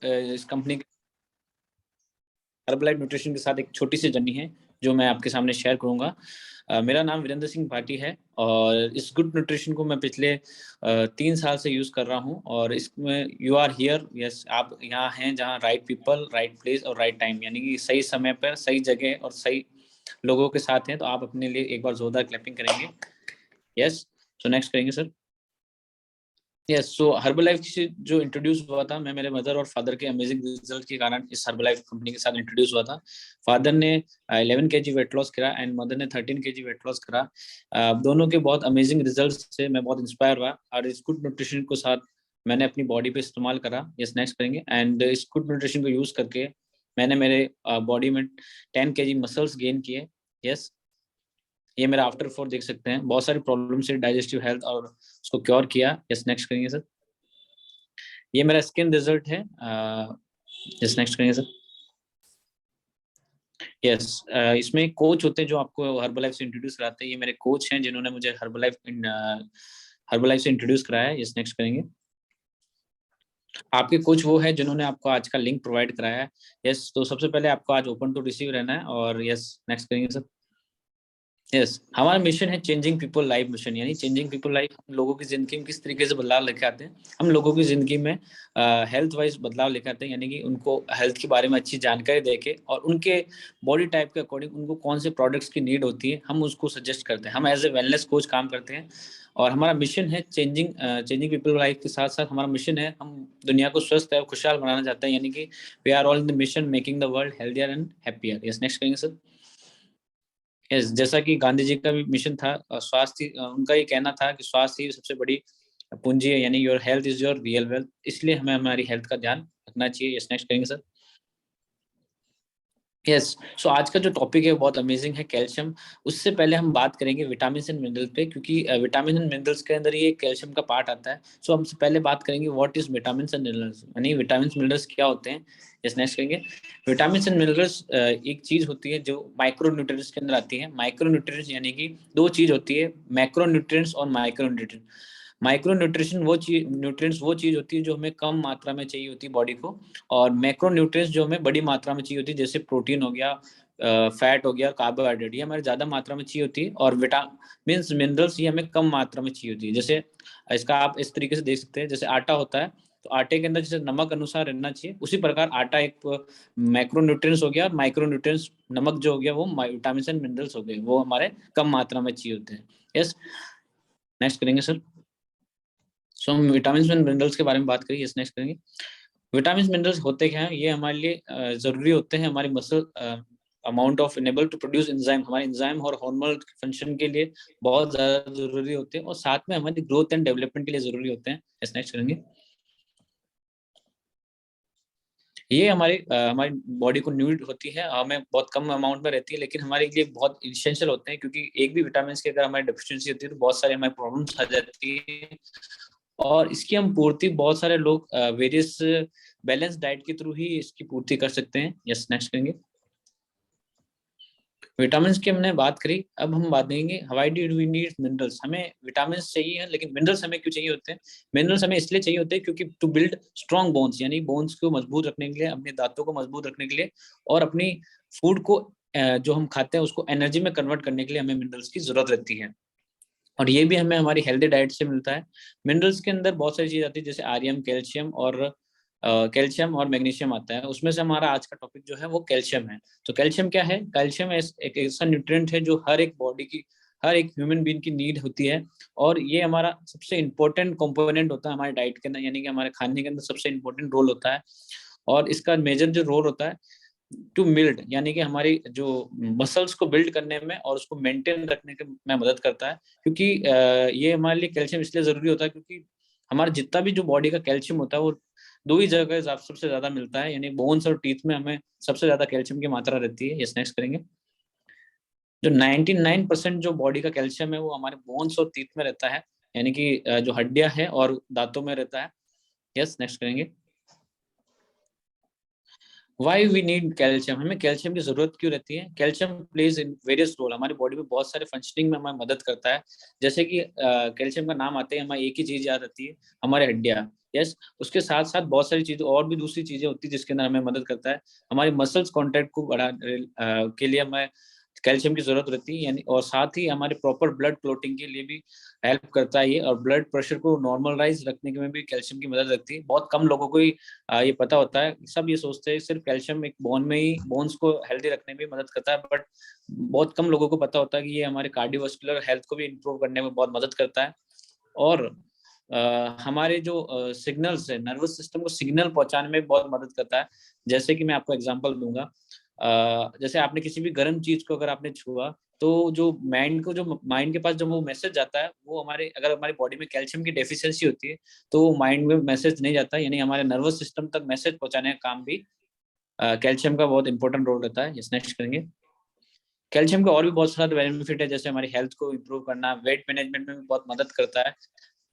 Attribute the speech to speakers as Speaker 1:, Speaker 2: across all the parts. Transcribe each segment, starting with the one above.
Speaker 1: इस company Herbalife nutrition के साथ एक छोटी सी जर्नी है जो मैं आपके सामने शेयर करूंगा। मेरा नाम वीरेंद्र सिंह भाटी है और इस गुड न्यूट्रिशन को मैं पिछले 3 साल से यूज़ कर रहा हूं और इसमें यू आर हियर, यस, आप यहाँ हैं जहाँ राइट पीपल, राइट प्लेस और राइट टाइम, यानी कि सही समय पर सही जगह और सही लोगों के साथ हैं। तो आप अपने लिए एक बार जोरदार क्लैपिंग करेंगे। यस, सो नेक्स्ट करेंगे सर। यस, सो हर्बलाइफ से जो इंट्रोड्यूस हुआ था, मैं मेरे मदर और फादर के अमेजिंग रिजल्ट के कारण इस हर्बलाइफ कंपनी के साथ इंट्रोड्यूस हुआ था। फादर ने 11 केजी वेट लॉस करा एंड मदर ने 13 केजी वेट लॉस करा। दोनों के बहुत अमेजिंग रिजल्ट से मैं बहुत इंस्पायर हुआ और इस गुड न्यूट्रिशन को साथ मैंने अपनी बॉडी पे इस्तेमाल करा। यस, नेक्स्ट करेंगे। एंड इस गुड न्यूट्रिशन को यूज करके मैंने मेरे बॉडी में 10 केजी मसल्स गेन किए। यस, ये मेरा आफ्टर 4 देख सकते हैं। बहुत सारी प्रॉब्लम से डाइजेस्टिव हेल्थ और उसको क्योर किया। यस, नेक्स्ट करेंगे सर। ये मेरा स्किन रिजल्ट है। यस, नेक्स्ट करेंगे सर। यस, इसमें कोच होते हैं जो आपको हर्बलाइफ से इंट्रोड्यूस कराते हैं। ये मेरे कोच हैं जिन्होंने मुझे हर्बलाइफ से इंट्रोड्यूस कराया है। यस, नेक्स्ट करेंगे। आपके कोच वो है जिन्होंने आपको आज का लिंक प्रोवाइड कराया है। यस, तो सबसे पहले आपको आज ओपन टू रिसीव रहना है और यस, नेक्स्ट करेंगे सर। यस, हमारा मिशन है चेंजिंग पीपल लाइफ मिशन, यानी चेंजिंग पीपल लाइफ। हम लोगों की जिंदगी में किस तरीके से बदलाव लेके आते हैं। हम लोगों की जिंदगी में हेल्थ वाइज बदलाव लेके आते हैं, यानी कि उनको हेल्थ के बारे में अच्छी जानकारी देके और उनके बॉडी टाइप के अकॉर्डिंग उनको कौन से प्रोडक्ट्स की नीड होती है हम उसको सजेस्ट करते हैं। हम एज ए वेलनेस कोच काम करते हैं और हमारा मिशन है चेंजिंग पीपल लाइफ के साथ साथ हमारा मिशन है हम दुनिया को स्वस्थ और खुशहाल बनाना चाहते हैं, यानी कि we are all in the mission making the world healthier and happier. Yes, next करेंगे सर। यस, जैसा कि गांधी जी का भी मिशन था, स्वास्थ्य, उनका ये कहना था कि स्वास्थ्य ही सबसे बड़ी पूंजी है, यानी your health is your real wealth. इसलिए हमें हमारी हेल्थ का ध्यान रखना चाहिए। यस, नेक्स्ट करेंगे सर। यस, सो आज का जो टॉपिक है वो बहुत अमेजिंग है, कैल्शियम। उससे पहले हम बात करेंगे विटामिन एंड मिनरल पे, क्योंकि विटामिन एंड मिनरल्स के अंदर ये कैल्शियम का पार्ट आता है। सो हमसे पहले बात करेंगे what is vitamin and minerals, यानी विटामिन मिनरल्स क्या होते हैं। यस, नेक्स्ट करेंगे। विटामिन एंड मिनरल्स एक चीज होती है जो माइक्रो न्यूट्रिएंट्स के अंदर आती है। माइक्रो न्यूट्रिएंट्स यानी कि दो चीज होती है, मैक्रो न्यूट्रिएंट्स और माइक्रो न्यूट्रिएंट्स। माइक्रो न्यूट्रिएंट्स वो चीज होती है जो हमें कम मात्रा में चाहिए होती है बॉडी को, और मैक्रो न्यूट्रिएंट्स जो हमें बड़ी मात्रा में चाहिए होती है, जैसे प्रोटीन हो गया, फैट हो गया, कार्बोहाइड्रेट, ये हमें ज्यादा मात्रा में चाहिए होती है। और विटामिन मिनरल्स ये हमें कम मात्रा में चाहिए होती है। जैसे इसका आप इस तरीके से देख सकते हैं, जैसे आटा होता है तो आटे के अंदर जैसे नमक अनुसार रहना चाहिए, उसी प्रकार आटा एक मैक्रो न्यूट्रिएंट्स हो गया और माइक्रो न्यूट्रिएंट्स नमक जो हो गया वो विटामिन एंड मिनरल्स हो गए, वो हमारे कम मात्रा में चाहिए होते हैं। यस, नेक्स्ट करेंगे सर। सो हम विटामिन एंड मिनरल्स के बारे में बात करेंगे। यस, नेक्स्ट करेंगे। विटामिन मिनरल्स होते क्या हैं, ये हमारे लिए जरूरी होते हैं हमारी muscle amount of enable to produce enzyme, हमारे एंजाइम और हार्मोनल फंक्शन के लिए बहुत ज्यादा जरूरी होते हैं और साथ में हमारी ग्रोथ एंड डेवलपमेंट के लिए जरूरी होते हैं। यस, नेक्स्ट करेंगे। ये हमारी बॉडी को नीड होती है, हमें बहुत कम अमाउंट में रहती है, लेकिन हमारे लिए बहुत इसेंशियल होते हैं, क्योंकि एक भी विटामिन की अगर हमारी डेफिशिएंसी होती है तो बहुत सारी हमारी प्रॉब्लम्स आ जाती है। और इसकी हम पूर्ति बहुत सारे लोग वेरियस बैलेंस डाइट के थ्रू ही इसकी पूर्ति कर सकते हैं। यस, नेक्स्ट करेंगे। विटामिन की हमने बात करी, अब हम बात करेंगे why do we need minerals. हमें विटामिन चाहिए हैं, लेकिन मिनरल्स हमें क्यों चाहिए होते हैं। मिनरल्स हमें इसलिए चाहिए होते हैं क्योंकि टू बिल्ड स्ट्रॉन्ग बोन्स, यानी बोन्स को मजबूत रखने के लिए, अपने दांतों को मजबूत रखने के लिए और अपनी फूड को जो हम खाते हैं उसको एनर्जी में कन्वर्ट करने के लिए हमें मिनरल्स की जरूरत रहती है। और ये भी हमें हमारी हेल्दी डाइट से मिलता है। मिनरल्स के अंदर बहुत सारी चीज आती है, जैसे आर्यन, कैल्शियम और मैग्नीशियम आता है। उसमें से हमारा आज का टॉपिक जो है वो कैल्शियम है। तो कैल्शियम क्या है, कैल्शियम एक ऐसा न्यूट्रिएंट है जो हर एक बॉडी की, हर एक ह्यूमन बीइंग की नीड होती है, और ये हमारा सबसे इंपॉर्टेंट कंपोनेंट होता है हमारे डाइट के अंदर, यानी कि हमारे खाने के अंदर सबसे इंपॉर्टेंट रोल होता है। और इसका मेजर जो रोल होता है टू बिल्ड, यानी कि हमारी जो मसल्स को बिल्ड करने में और उसको मेंटेन रखने में मदद करता है। क्योंकि ये हमारे लिए कैल्शियम इसलिए जरूरी होता है क्योंकि हमारा जितना भी जो बॉडी का कैल्शियम होता है वो दो ही जगह सबसे ज्यादा मिलता है, यानी बोन्स और टीथ में हमें सबसे ज्यादा कैल्शियम की मात्रा रहती है। यस, नेक्स्ट करेंगे। जो 99% जो बॉडी का कैल्शियम है वो हमारे बोन्स और टीथ में रहता है, यानी कि जो हड्डियां हैं और दांतों में रहता है। यस, नेक्स्ट करेंगे। वाई वी नीड कैल्शियम, हमें कैल्शियम की जरूरत क्यों रहती है। Calcium plays in various role, हमारी बॉडी में बहुत सारे फंक्शनिंग में हमारी मदद करता है। जैसे कि कैल्शियम का नाम आते ही हमें एक ही चीज याद आती है, हमारे हड्डियां। यस, उसके साथ साथ बहुत सारी चीजें और भी दूसरी चीजें होती है जिसके अंदर हमें मदद करता है। हमारी मसल्स कॉन्ट्रैक्ट को बढ़ा के लिए हमें कैल्शियम की जरूरत रहती है, यानी और साथ ही हमारे प्रॉपर ब्लड क्लोटिंग के लिए भी हेल्प करता है ये, और ब्लड प्रेशर को नॉर्मलाइज रखने के में भी कैल्शियम की मदद लगती है। बहुत कम लोगों को ही ये पता होता है, सब ये सोचते हैं सिर्फ कैल्शियम एक बोन में ही, बोन्स को हेल्दी रखने में मदद करता है, बट बहुत कम लोगों को पता होता है कि ये हमारे कार्डियोवास्कुलर हेल्थ को भी इंप्रूव करने में बहुत मदद करता है। और हमारे जो सिग्नल्स है, नर्वस सिस्टम को सिग्नल पहुंचाने में बहुत मदद करता है। जैसे कि मैं आपको एग्जांपल दूंगा, जैसे आपने किसी भी गर्म चीज को अगर आपने छुआ, तो जो माइंड के पास जब वो मैसेज जाता है, वो हमारे, अगर हमारी बॉडी में कैल्शियम की डेफिशिएंसी होती है तो माइंड में मैसेज नहीं जाता, यानी हमारे नर्वस सिस्टम तक मैसेज पहुंचाने का काम भी कैल्शियम का बहुत इंपॉर्टेंट रोल रहता है। नेक्स्ट करेंगे। कैल्शियम का और भी बहुत सारा बेनिफिट है, जैसे हमारी हेल्थ को इंप्रूव करना, वेट मैनेजमेंट में भी बहुत मदद करता है,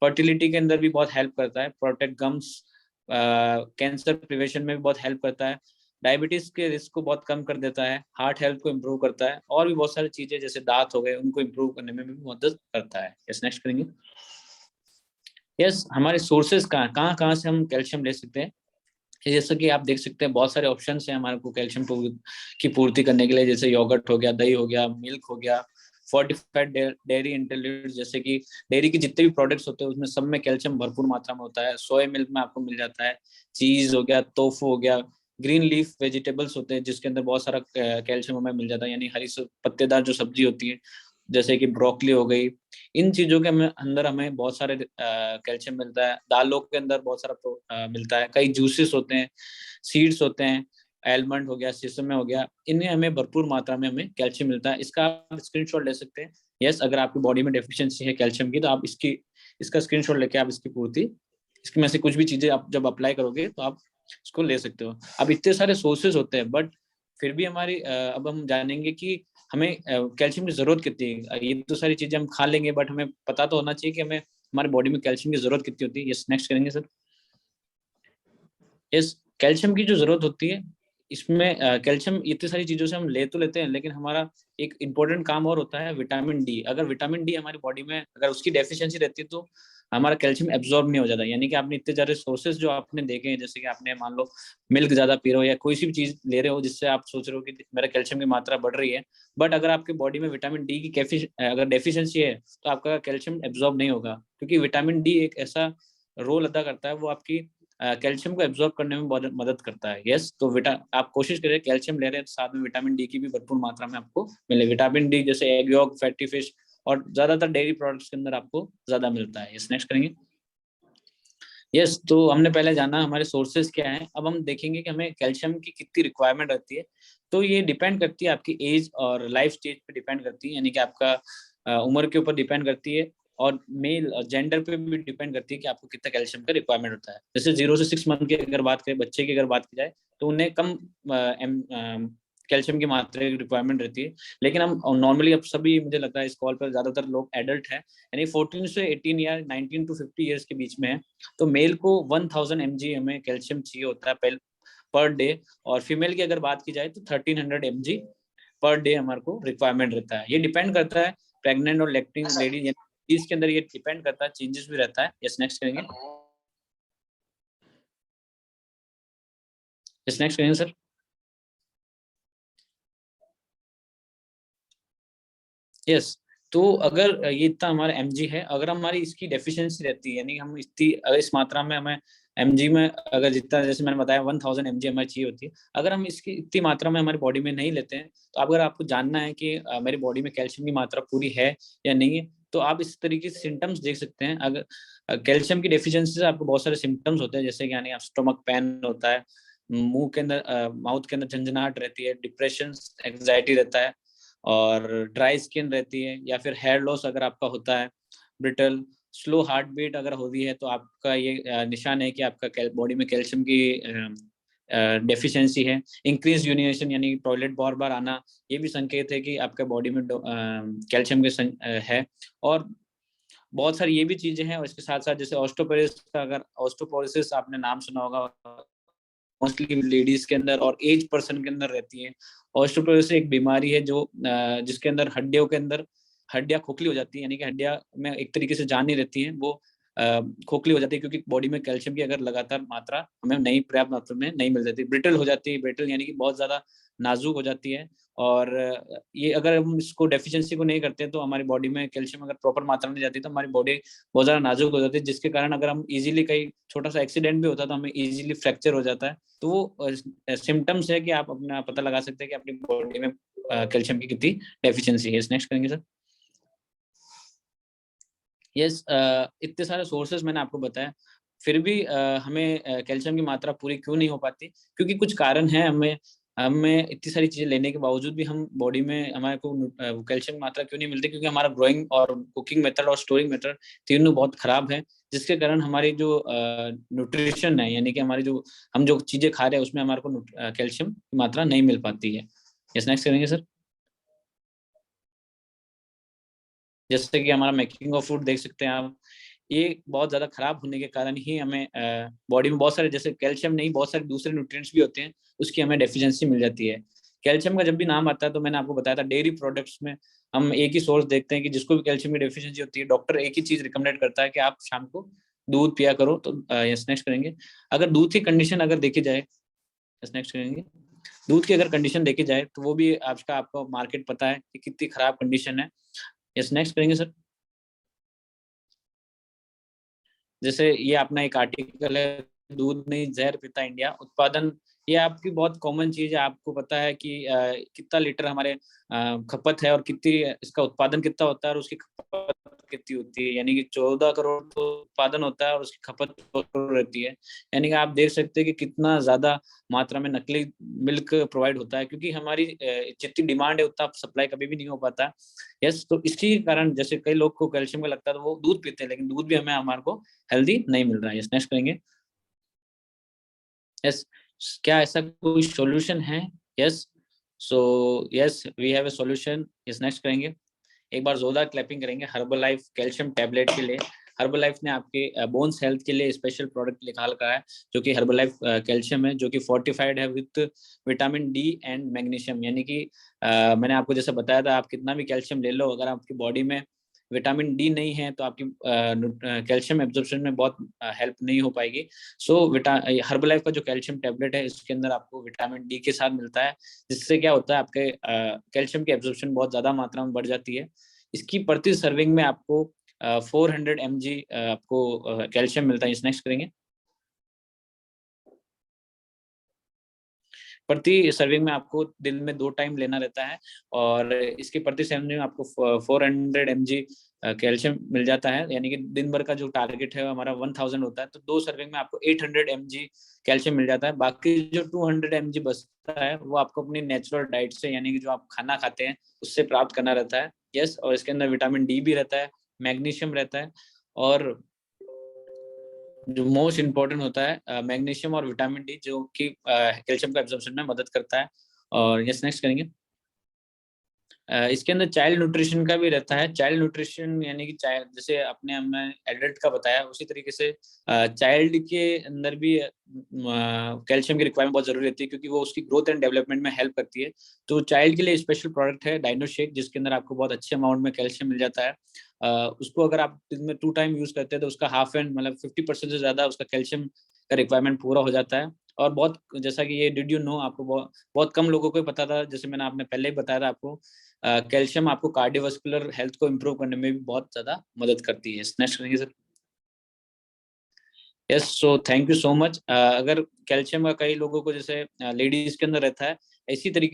Speaker 1: फर्टिलिटी के अंदर भी बहुत हेल्प करता है, प्रोटेक्ट गम्स, कैंसर प्रिवेंशन में भी बहुत हेल्प करता है, डायबिटीज के रिस्क को बहुत कम कर देता है, हार्ट हेल्थ को इम्प्रूव करता है, और भी बहुत सारी चीजें जैसे दांत हो गए उनको इम्प्रूव करने में भी मदद करता है। यस, नेक्स्ट करेंगे। यस, हमारे सोर्सेज कहाँ कहाँ कहाँ से हम कैल्शियम ले सकते हैं। जैसे कि आप देख सकते हैं बहुत सारे ऑप्शंस हैं हमारे को कैल्शियम की पूर्ति करने के लिए, जैसे योगर्ट हो गया, दही हो गया, मिल्क हो गया, फोर्टिफाइड डेयरी इंटेलिजेंट्स, जैसे कि डेयरी के जितने भी प्रोडक्ट्स होते हैं उसमें सब में कैल्शियम भरपूर मात्रा में होता है। सोया मिल्क में आपको मिल जाता है, चीज हो गया, टोफू हो गया, ग्रीन लीफ वेजिटेबल्स होते हैं जिसके अंदर बहुत सारा कैल्शियम हमें मिल जाता है, यानी हरी पत्तेदार जो सब्जी होती है, जैसे कि ब्रोकली हो गई। इन चीजों के अंदर हमें बहुत सारे कैल्शियम मिलता है। दालों के अंदर बहुत सारा मिलता है। कई जूसेस होते हैं, सीड्स होते हैं, एलमंड हो गया, सिसम हो गया, इनमें हमें भरपूर मात्रा में हमें कैल्शियम मिलता है। इसका आप स्क्रीनशॉट ले सकते हैं। यस, अगर आपकी बॉडी में डेफिशिएंसी है कैल्शियम की, तो आप इसका स्क्रीनशॉट लेके आप इसकी पूर्ति, इसकी में से कुछ भी चीजें आप जब अप्लाई करोगे तो आप इसको ले सकते हो। अब इतने सारे सोर्सेज होते हैं, बट फिर भी हमारी अब हम जानेंगे कि हमें कैल्शियम की जरूरत कितनी है। ये तो सारी चीजें हम खा लेंगे, बट हमें पता तो होना चाहिए कि हमें हमारी बॉडी में कैल्शियम की जरूरत कितनी होती है। यस, नेक्स्ट करेंगे सर। यस, कैल्शियम की जो जरूरत होती है, इसमें कैल्शियम इतनी सारी चीजों से हम ले तो लेते हैं, लेकिन हमारा एक इम्पोर्टेंट काम और होता है विटामिन डी। अगर विटामिन डी हमारी बॉडी में अगर उसकी डेफिशिएंसी रहती है तो हमारा कैल्शियम एब्जॉर्ब नहीं हो जाता। यानी कि आपने इतने सारे सोर्सेज जो आपने देखे हैं, जैसे कि आपने मान लो मिल्क ज्यादा पी रहे हो या कोई सी भी चीज ले रहे हो जिससे आप सोच रहे हो कि मेरा कैल्शियम की मात्रा बढ़ रही है, बट अगर आपके बॉडी में विटामिन डी की अगर डेफिशिएंसी है तो आपका कैल्शियम एब्जॉर्ब नहीं होगा, क्योंकि विटामिन डी एक ऐसा रोल अदा करता है, वो आपकी कैल्शियम को एब्जॉर्ब करने में बहुत मदद करता है। यस, तो आप कोशिश करें कैल्शियम ले रहे हैं तो साथ में विटामिन डी की भी भरपूर मात्रा में आपको मिले। विटामिन डी जैसे एग यॉक, फैटी फिश और ज्यादातर डेयरी प्रोडक्ट्स के अंदर आपको ज्यादा मिलता है। यस, नेक्स्ट करेंगे। यस, तो हमने पहले जाना हमारे सोर्सेज क्या हैं, अब हम देखेंगे कि हमें कैल्शियम की कितनी रिक्वायरमेंट रहती है। तो ये डिपेंड करती है आपकी एज और लाइफ स्टेज पे डिपेंड करती है, यानी कि आपका उम्र के ऊपर डिपेंड करती है, और मेल जेंडर पे भी डिपेंड करती है कि आपको कितना कैल्शियम का रिक्वायरमेंट होता है। जैसे 0 से 6 मंथ की अगर बात करें, बच्चे की अगर बात की जाए, तो उन्हें कम कैल्शियम की मात्रा की रिक्वायरमेंट रहती है। लेकिन हम नॉर्मली अब सभी, मुझे लगता है इस कॉल पर ज्यादातर लोग एडल्ट हैं, यानी 14 से 18 या 19 to 50 ईयर्स के बीच में है, तो मेल को 1000 mg हमें कैल्शियम चाहिए होता है पर डे, और फीमेल की अगर बात की जाए तो 1300 mg पर डे हमारे को रिक्वायरमेंट रहता है। ये डिपेंड करता है प्रेग्नेंट और लैक्टिंग लेडीज, इसके अंदर ये डिपेंड करता है, चेंजेस भी रहता है। यस, नेक्स्ट करेंगे। यस, नेक्स्ट करेंगे सर। यस, तो अगर ये इतना हमारा एमजी है, अगर हमारी इसकी डेफिशिएंसी रहती है, यानी हम इतनी अगर इस मात्रा में हमें एमजी में अगर जितना, जैसे मैंने बताया 1000 mg हमारी चाहिए होती है, अगर हम इसकी इतनी मात्रा में हमारी बॉडी में नहीं लेते हैं, तो अगर आपको जानना है कि मेरी बॉडी में कैल्शियम की मात्रा पूरी है या नहीं है, तो आप इस तरीके से सिम्टम्स देख सकते हैं। अगर कैल्शियम की डेफिशिएंसी से आपको बहुत सारे सिम्टम्स होते हैं, जैसे कि यानी स्टोमक पेन होता है, मुंह के अंदर माउथ के अंदर झंझनाहट रहती है, डिप्रेशन, एंग्जाइटी रहता है, और ड्राई स्किन रहती है, या फिर हेयर लॉस अगर आपका होता है, ब्रिटल, स्लो हार्ट बीट अगर होती है, तो आपका ये निशान है कि आपका बॉडी में कैल्शियम की डेफिशिएंसी है। इंक्रीज यूरिनेशन यानी टॉयलेट बार बार आना, ये भी संकेत है कि आपके बॉडी में कैल्शियम के है। और बहुत सारी ये भी चीजें हैं, और इसके साथ साथ जैसे ऑस्टोपोरोसिस का, अगर ऑस्टोपोरोसिस आपने नाम सुना होगा, मोस्टली लेडीज के अंदर और एज पर्सन के अंदर रहती है। ऑस्टियोपोरोसिस एक बीमारी है जो जिसके अंदर हड्डियों के अंदर हड्डियां खोखली हो जाती है, यानी कि हड्डियां में एक तरीके से जान नहीं रहती है, वो खोखली हो जाती है, क्योंकि बॉडी में कैल्शियम की अगर लगातार मात्रा हमें नहीं, पर्याप्त मात्रा में नहीं मिल जाती, ब्रिटल हो जाती है। ब्रिटल यानी कि बहुत ज्यादा नाजुक हो जाती है। और ये अगर हम इसको डेफिशिएंसी को नहीं करते हैं तो हमारी बॉडी में कैल्शियम अगर प्रॉपर मात्रा में जाती है तो हमारी बॉडी बहुत ज्यादा नाजुक हो जाती है, जिसके कारण अगर हम इजीली कहीं छोटा सा एक्सीडेंट भी होता है तो हमें इजीली फ्रैक्चर हो जाता है। तो वो सिम्टम्स है कि आप अपना पता लगा सकते हैं कि अपनी बॉडी में कैल्शियम की कितनी डेफिशिएंसी है। नेक्स्ट करेंगे सर। यस, इतने सारे सोर्सेस मैंने आपको बताया, फिर भी हमें कैल्शियम की मात्रा पूरी क्यों नहीं हो पाती? क्योंकि कुछ कारण है, हमें हमें इतनी सारी चीजें लेने के बावजूद भी हम बॉडी में हमारे को कैल्शियम की मात्रा क्यों नहीं मिलती? क्योंकि हमारा ग्रोइंग और कुकिंग मेथड और स्टोरिंग मेथड तीनों बहुत खराब है, जिसके कारण हमारी जो न्यूट्रिशन है, यानी कि हमारी जो हम जो चीजें खा रहे हैं उसमें हमारे को कैल्शियम की मात्रा नहीं मिल पाती है। यस, नेक्स्ट करेंगे सर। जैसे कि हमारा मेकिंग ऑफ फूड देख सकते हैं आप, ये बहुत ज्यादा खराब होने के कारण ही हमें बॉडी में बहुत सारे, जैसे कैल्शियम नहीं, बहुत सारे दूसरे न्यूट्रिएंट्स भी होते हैं, उसकी हमें डेफिशिएंसी मिल जाती है। कैल्शियम का जब भी नाम आता है तो मैंने आपको बताया था, डेयरी प्रोडक्ट्स में हम एक ही सोर्स देखते हैं कि जिसको भी कैल्शियम की डेफिशिएंसी होती है, डॉक्टर एक ही चीज रिकमेंडेड करता है कि आप शाम को दूध पिया करो। तो यस, नेक्स्ट करेंगे। अगर दूध की कंडीशन अगर देखी जाए, यस नेक्स्ट करेंगे, दूध की अगर कंडीशन देखी जाए तो वो भी आपको मार्केट पता है कि कितनी खराब कंडीशन है। यस, नेक्स्ट करेंगे सर। जैसे ये अपना एक आर्टिकल है, दूध नहीं जहर पिता इंडिया उत्पादन, ये आपकी बहुत कॉमन चीज है। आपको पता है कि कितना लीटर हमारे खपत है और कितनी इसका उत्पादन कितना होता है और उसकी खपत कितनी होती है। यानी कि 14 करोड़ तो उत्पादन होता है और उसकी खपत 2 करोड़ रहती है। यानी कि आप देख सकते हैं कि कितना ज्यादा मात्रा में नकली मिल्क प्रोवाइड होता है, क्योंकि हमारी जितनी डिमांड है उतना सप्लाई कभी भी नहीं हो पाता। यस, तो इसी कारण जैसे कई लोग को कैल्शियम का लगता है तो वो दूध पीते हैं, लेकिन दूध भी हमें हमारे को हेल्दी नहीं मिल रहा है। यस, नेक्स्ट करेंगे। यस, क्या ऐसा कोई सॉल्यूशन है? Yes, so yes we have a solution. Yes, next करेंगे। एक बार जोरदार क्लैपिंग करेंगे हर्बल लाइफ कैल्शियम टैबलेट के लिए। हर्बल लाइफ ने आपके बोन्स हेल्थ के लिए स्पेशल प्रोडक्ट निकाल कर है, जो कि हर्बल लाइफ कैल्शियम है, जो कि फोर्टिफाइड है with vitamin D and magnesium. यानी कि मैंने आपको जैसे बताया था, आप कितना भी कैल्शियम ले लो, अगर आपकी बॉडी में विटामिन डी नहीं है तो आपकी कैल्शियम एब्जॉर्प्शन में बहुत हेल्प नहीं हो पाएगी। सो हर्बल लाइफ का जो कैल्शियम टैबलेट है, इसके अंदर आपको विटामिन डी के साथ मिलता है, जिससे क्या होता है, आपके कैल्शियम की एब्जॉर्प्शन बहुत ज्यादा मात्रा में बढ़ जाती है। इसकी प्रति सर्विंग में आपको 400 mg आपको कैल्शियम मिलता है। नेक्स्ट करेंगे। प्रति सर्विंग में आपको दिन में 2 टाइम लेना रहता है, और इसकी प्रति सर्विंग में आपको 400 mg कैल्शियम मिल जाता है। यानी कि दिन भर का जो टारगेट है हमारा 1000 होता है, तो 2 सर्विंग में आपको 800 mg कैल्शियम मिल जाता है। बाकी जो 200 mg बचता है वो आपको अपनी नेचुरल डाइट से, यानी कि जो आप खाना खाते हैं उससे प्राप्त करना रहता है। यस, और इसके अंदर विटामिन डी भी रहता है, मैग्नीशियम रहता है, और जो मोस्ट इम्पोर्टेंट होता है मैग्नीशियम और विटामिन डी, जो कि कैल्शियम का एब्जॉर्प्शन में मदद करता है। और यस, नेक्स्ट करेंगे। इसके अंदर चाइल्ड न्यूट्रिशन का भी रहता है। चाइल्ड न्यूट्रिशन यानी कि चाइल्ड, जैसे अपने हमने एडल्ट का बताया, उसी तरीके से चाइल्ड के अंदर भी कैल्शियम की रिक्वायरमेंट बहुत जरूरी रहती है, क्योंकि वो उसकी ग्रोथ एंड डेवलपमेंट में हेल्प करती है। तो चाइल्ड के लिए स्पेशल प्रोडक्ट है डाइनो शेक, जिसके अंदर आपको बहुत अच्छे अमाउंट में कैल्शियम मिल जाता है। उसको अगर आप दिन में 2 टाइम यूज करते हैं तो उसका हाफ एंड मतलब 50% से ज्यादा उसका कैल्शियम का रिक्वायरमेंट पूरा हो जाता है। और बहुत, जैसा कि ये डिड यू नो, आपको बहुत कम लोगों को ही पता था, जैसे मैंने आपने पहले ही बताया था आपको, कैल्शियम आपको कार्डियोवास्कुलर हेल्थ को इम्प्रूव करने में भी बहुत ज्यादा मदद करती है। नेक्स्ट करेंगे sir. Yes, so thank you so much. अगर कैल्शियम का कई लोगों को, जैसे लेडीज के अंदर रहता है, इसी तरीके